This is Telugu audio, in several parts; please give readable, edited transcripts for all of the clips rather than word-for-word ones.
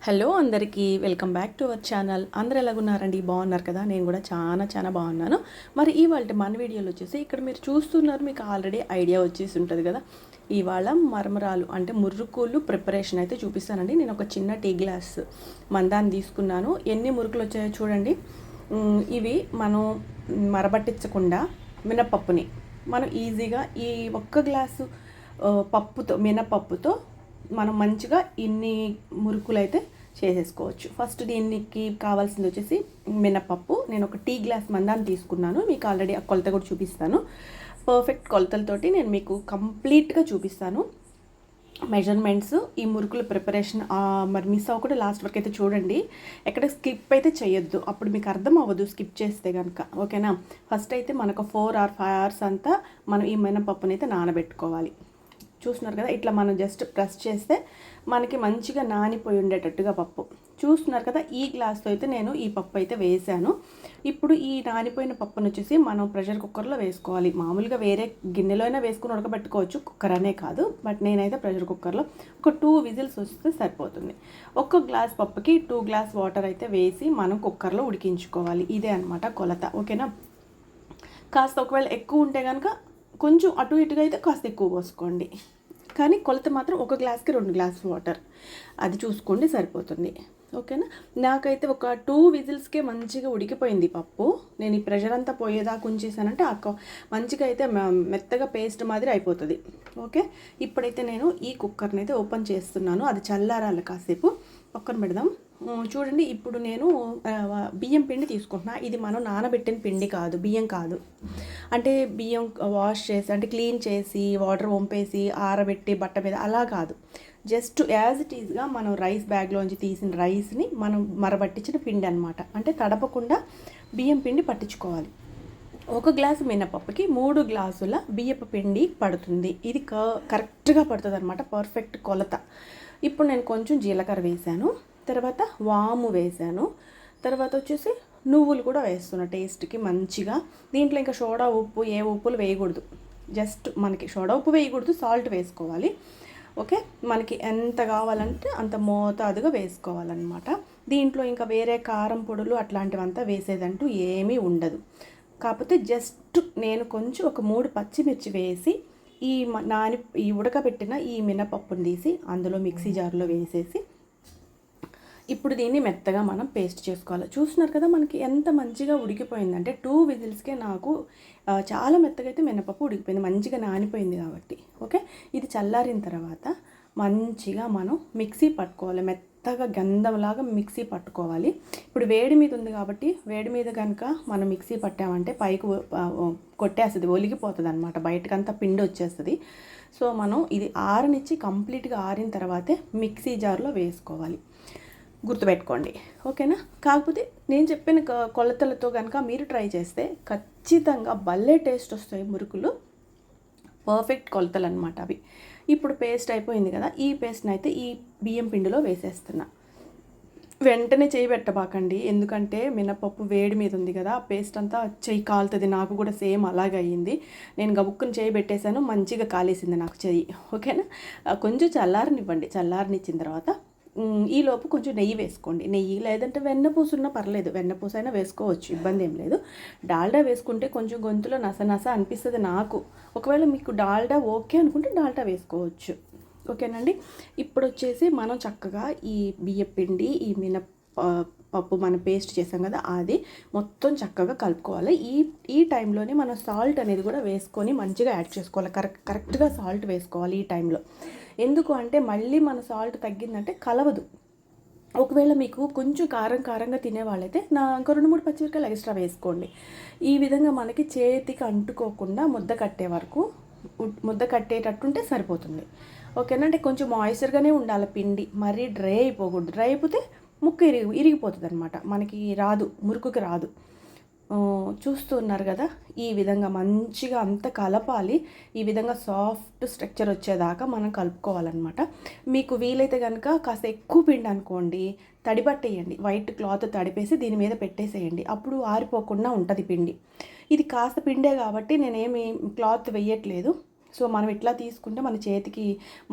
హలో అందరికీ welcome back to our channel. అందరూ ఎలాగున్నారండి? బాగున్నారు కదా? నేను కూడా చాలా బాగున్నాను. మరి ఇవాళ మన వీడియోలో వచ్చేసి ఇక్కడ మీరు చూస్తున్నారు, మీకు ఆల్రెడీ ఐడియా వచ్చేసి ఉంటుంది కదా. ఇవాళ మరమరాలు అంటే మురుకులు ప్రిపరేషన్ అయితే చూపిస్తానండి. నేను ఒక చిన్న టీ గ్లాస్ మందాన్ని తీసుకున్నాను. ఎన్ని మురుకులు వచ్చాయో చూడండి. ఇవి మనం మరబట్టించకుండా మినపప్పుని మనం ఈజీగా ఈ ఒక్క గ్లాసు పప్పుతో మినపప్పుతో మనం మంచిగా ఇన్ని మురుకులు అయితే చేసేసుకోవచ్చు. ఫస్ట్ దీనికి కావాల్సింది వచ్చేసి మినపప్పు. నేను ఒక టీ గ్లాస్ మందాన్ని తీసుకున్నాను. మీకు ఆల్రెడీ ఆ కొలత కూడా చూపిస్తాను. పర్ఫెక్ట్ కొలతలతోటి నేను మీకు కంప్లీట్గా చూపిస్తాను మెజర్మెంట్స్. ఈ మురుకుల ప్రిపరేషన్ మరి మిస్ అవ్వకుండా లాస్ట్ వరకు అయితే చూడండి. ఎక్కడ స్కిప్ అయితే చేయొద్దు, అప్పుడు మీకు అర్థం అవ్వదు స్కిప్ చేస్తే కనుక. ఓకేనా? ఫస్ట్ అయితే మనకు 4 or 5 hours అంతా మనం ఈ మినపప్పుని అయితే నానబెట్టుకోవాలి. చూస్తున్నారు కదా, ఇట్లా మనం జస్ట్ ప్రెస్ చేస్తే మనకి మంచిగా నానిపోయి ఉండేటట్టుగా పప్పు. చూస్తున్నారు కదా, ఈ గ్లాస్తో అయితే నేను ఈ పప్పు అయితే వేసాను. ఇప్పుడు ఈ నానిపోయిన పప్పును వచ్చేసి మనం ప్రెషర్ కుక్కర్లో వేసుకోవాలి. మామూలుగా వేరే గిన్నెలో అయినా వేసుకుని ఉడకబెట్టుకోవచ్చు, కుక్కర్ అనే కాదు. బట్ నేనైతే ప్రెషర్ కుక్కర్లో ఒక 2 విజిల్స్ వస్తే సరిపోతుంది. ఒక్క గ్లాస్ పప్పుకి 2 గ్లాస్ వాటర్ అయితే వేసి మనం కుక్కర్లో ఉడికించుకోవాలి. ఇదే అనమాట కొలత. ఓకేనా? కాస్త ఒకవేళ ఎక్కువ ఉంటే కనుక కొంచెం అటు ఇటుగా అయితే కాస్త ఎక్కువ పోసుకోండి, కానీ కొలత మాత్రం ఒక గ్లాస్కి 2 గ్లాస్ వాటర్ అది చూసుకోండి, సరిపోతుంది. ఓకేనా? నాకైతే ఒక 2 విజిల్స్కే మంచిగా ఉడికిపోయింది పప్పు. నేను ఈ ప్రెషర్ అంతా పోయేదాకా ఉంచేసానంటే మంచిగా అయితే మెత్తగా పేస్ట్ మాదిరి అయిపోతుంది. ఓకే, ఇప్పుడైతే నేను ఈ కుక్కర్ని అయితే ఓపెన్ చేస్తున్నాను. అది చల్లారాలి కాసేపు. పక్కన పెడదాం. చూడండి, ఇప్పుడు నేను బియ్యం పిండి తీసుకుంటున్నా. ఇది మనం నానబెట్టిన పిండి కాదు, బియ్యం కాదు. అంటే బియ్యం వాష్ చేసి అంటే క్లీన్ చేసి వాటర్ వంపేసి ఆరబెట్టి బట్ట మీద అలా కాదు. జస్ట్ యాజ్ ఇట్ ఈజ్గా మనం రైస్ బ్యాగ్లోంచి తీసిన రైస్ని మనం మరబట్టించిన పిండి అనమాట. అంటే తడపకుండా బియ్యం పిండి పట్టించుకోవాలి. ఒక గ్లాసు మినపప్పుకి 3 గ్లాసుల బియ్యపు పిండి పడుతుంది. ఇది కరెక్ట్గా పడుతుంది అనమాట, పర్ఫెక్ట్ కొలత. ఇప్పుడు నేను కొంచెం జీలకర్ర వేసాను, తర్వాత వాము వేసాను, తర్వాత వచ్చేసి నువ్వులు కూడా వేస్తున్నా టేస్ట్కి మంచిగా. దీంట్లో ఇంకా సోడా ఉప్పు ఏ ఉప్పులు వేయకూడదు. జస్ట్ మనకి సోడా ఉప్పు వేయకూడదు, సాల్ట్ వేసుకోవాలి. ఓకే, మనకి ఎంత కావాలంటే అంత మోతాదుగా వేసుకోవాలన్నమాట. దీంట్లో ఇంకా వేరే కారం పొడులు అట్లాంటివంతా వేసేదంటూ ఏమీ ఉండదు. కాకపోతే జస్ట్ నేను కొంచెం ఒక 3 పచ్చిమిర్చి వేసి ఈ ఉడకబెట్టిన ఈ మినపప్పుని తీసి అందులో మిక్సీ జార్లో వేసేసి ఇప్పుడు దీన్ని మెత్తగా మనం పేస్ట్ చేసుకోవాలి. చూస్తున్నారు కదా, మనకి ఎంత మంచిగా ఉడికిపోయిందంటే 2 విజిల్స్కే నాకు చాలా మెత్తగా అయితే మినపప్పు ఉడికిపోయింది, మంచిగా నానిపోయింది కాబట్టి. ఓకే, ఇది చల్లారిన తర్వాత మంచిగా మనం మిక్సీ పట్టుకోవాలి. మెత్తగా గంధంలాగా మిక్సీ పట్టుకోవాలి. ఇప్పుడు వేడి మీద ఉంది కాబట్టి వేడి మీద కనుక మనం మిక్సీ పట్టామంటే పైకి కొట్టేస్తుంది, ఒలిగిపోతుంది అనమాట, బయటకంతా పిండి వచ్చేస్తుంది. సో మనం ఇది ఆరనిచ్చి కంప్లీట్గా ఆరిన తర్వాతే మిక్సీ జార్లో వేసుకోవాలి. గుర్తుపెట్టుకోండి. ఓకేనా? కాకపోతే నేను చెప్పిన కొలతలతో కనుక మీరు ట్రై చేస్తే ఖచ్చితంగా భలే టేస్ట్ వస్తాయి మురుకులు. పర్ఫెక్ట్ కొలతలు అనమాట అవి. ఇప్పుడు పేస్ట్ అయిపోయింది కదా, ఈ పేస్ట్ని అయితే ఈ బియ్యం పిండిలో వేసేస్తున్నా. వెంటనే చేయి పెట్టబాకండి, ఎందుకంటే మినపప్పు వేడి మీద ఉంది కదా, పేస్ట్ అంతా చెయ్యి కాలుతుంది. నాకు కూడా సేమ్ అలాగే అయ్యింది. నేను గబుక్కుని చేయి పెట్టేశాను, మంచిగా కాలేసింది నాకు చెయ్యి. ఓకేనా? కొంచెం చల్లారనివ్వండి. చల్లారనిచ్చిన తర్వాత ఈలోపు కొంచెం నెయ్యి వేసుకోండి. నెయ్యి లేదంటే వెన్నపూస ఉన్నా పర్లేదు, వెన్నపూస అయినా వేసుకోవచ్చు, ఇబ్బంది ఏం లేదు. డాల్డా వేసుకుంటే కొంచెం గొంతులో నస అనిపిస్తుంది నాకు. ఒకవేళ మీకు డాల్డా ఓకే అనుకుంటే డాల్డా వేసుకోవచ్చు. ఓకేనండి? ఇప్పుడు వచ్చేసి మనం చక్కగా ఈ బియ్యం పిండి ఈ పప్పు మనం పేస్ట్ చేసాం కదా, అది మొత్తం చక్కగా కలుపుకోవాలి. ఈ టైంలోనే మనం సాల్ట్ అనేది కూడా వేసుకొని మంచిగా యాడ్ చేసుకోవాలి. కరెక్ట్గా సాల్ట్ వేసుకోవాలి ఈ టైంలో. ఎందుకు అంటే మళ్ళీ మన సాల్ట్ తగ్గిందంటే కలవదు. ఒకవేళ మీకు కొంచెం కారంగా తినేవాళ్ళైతే ఇంకో 2-3 పచ్చిమిరపకాయలు ఎక్స్ట్రా వేసుకోండి. ఈ విధంగా మనకి చేతికి అంటుకోకుండా ముద్ద కట్టేటట్టుంటే సరిపోతుంది. ఓకేనా? అంటే కొంచెం మాయిశ్చర్గానే ఉండాలి పిండి, మరీ డ్రై అయిపోకూడదు. డ్రై అయిపోతే ముక్క ఇరిగిపోతుంది అనమాట, మనకి రాదు, మురుకుకి రాదు. చూస్తున్నారు కదా, ఈ విధంగా మంచిగా అంతా కలపాలి. ఈ విధంగా సాఫ్ట్ స్ట్రక్చర్ వచ్చేదాకా మనం కలుపుకోవాలన్నమాట. మీకు వీలైతే కనుక కాస్త ఎక్కువ పిండి అనుకోండి, తడిపట్టేయండి, వైట్ క్లాత్ తడిపేసి దీని మీద పెట్టేసేయండి, అప్పుడు ఆరిపోకుండా ఉంటుంది పిండి. ఇది కాస్త పిండే కాబట్టి నేనేమి క్లాత్ వేయట్లేదు. సో మనం ఇట్లా తీసుకుంటే మన చేతికి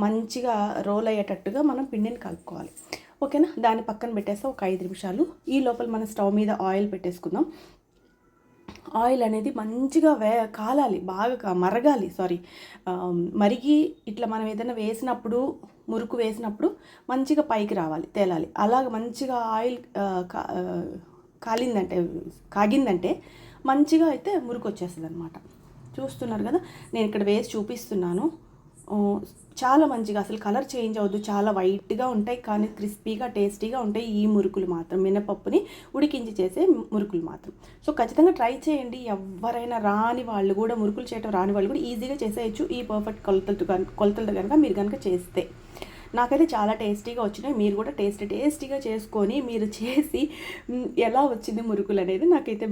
మంచిగా రోల్ అయ్యేటట్టుగా మనం పిండిని కలుపుకోవాలి. ఓకేనా. దాన్ని పక్కన పెట్టేస్తే ఒక 5 నిమిషాలు. ఈ లోపల మనం స్టవ్ మీద ఆయిల్ పెట్టేసుకుందాం. ఆయిల్ అనేది మంచిగా కాలాలి, బాగా మరగాలి, మరిగి ఇట్లా మనం ఏదైనా వేసినప్పుడు, మురుకు వేసినప్పుడు మంచిగా పైకి రావాలి, తేలాలి. అలాగ మంచిగా ఆయిల్ కాగిందంటే మంచిగా అయితే మురుకు వచ్చేస్తుంది అనమాట. చూస్తున్నారు కదా, నేను ఇక్కడ వేసి చూపిస్తున్నాను. చాలా మంచిగా, అసలు కలర్ చేంజ్ అవ్వదు, చాలా వైట్గా ఉంటాయి, కానీ క్రిస్పీగా టేస్టీగా ఉంటాయి ఈ మురుకులు మాత్రం, మినపప్పుని ఉడికించి చేసే మురుకులు మాత్రం. సో ఖచ్చితంగా ట్రై చేయండి. ఎవరైనా రాని వాళ్ళు కూడా, మురుకులు చేయటం రాని వాళ్ళు కూడా ఈజీగా చేసేయచ్చు ఈ పర్ఫెక్ట్ కొలతలతో కనుక మీరు కనుక చేస్తే. నాకైతే చాలా టేస్టీగా వచ్చినాయి. మీరు కూడా టేస్టీగా చేసుకొని మీరు చేసి ఎలా వచ్చింది మురుకులు అనేది నాకైతే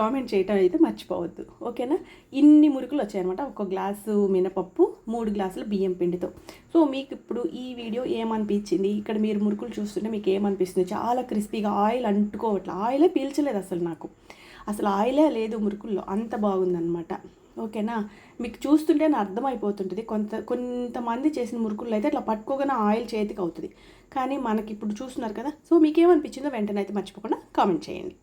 కామెంట్ చేయటం అయితే మర్చిపోవద్దు. ఓకేనా. ఇన్ని మురుకులు వచ్చాయన్నమాట. 1 గ్లాసు మినపప్పు, 3 గ్లాసులు బియ్యం పిండితో. సో మీకు ఇప్పుడు ఈ వీడియో ఏమనిపించింది, ఇక్కడ మీరు మురుకులు చూస్తుంటే మీకు ఏమనిపిస్తుంది? చాలా క్రిస్పీగా, ఆయిల్ అంటుకోవట్లేదు, ఆయిలే పీల్చలేదు అసలు, నాకు అసలు ఆయిలే లేదు మురుకుల్లో, అంత బాగుందన్నమాట. ఓకేనా. మీకు చూస్తుంటే అర్థమైపోతుంటుంది. కొంతమంది చేసిన మురుకుల్లో అయితే అట్లా పట్టుకోగానే ఆయిల్ చేతికి అవుతుంది, కానీ మనకి ఇప్పుడు చూస్తున్నారు కదా. సో మీకేమనిపించిందో వెంటనే అయితే మర్చిపోకుండా కామెంట్ చేయండి.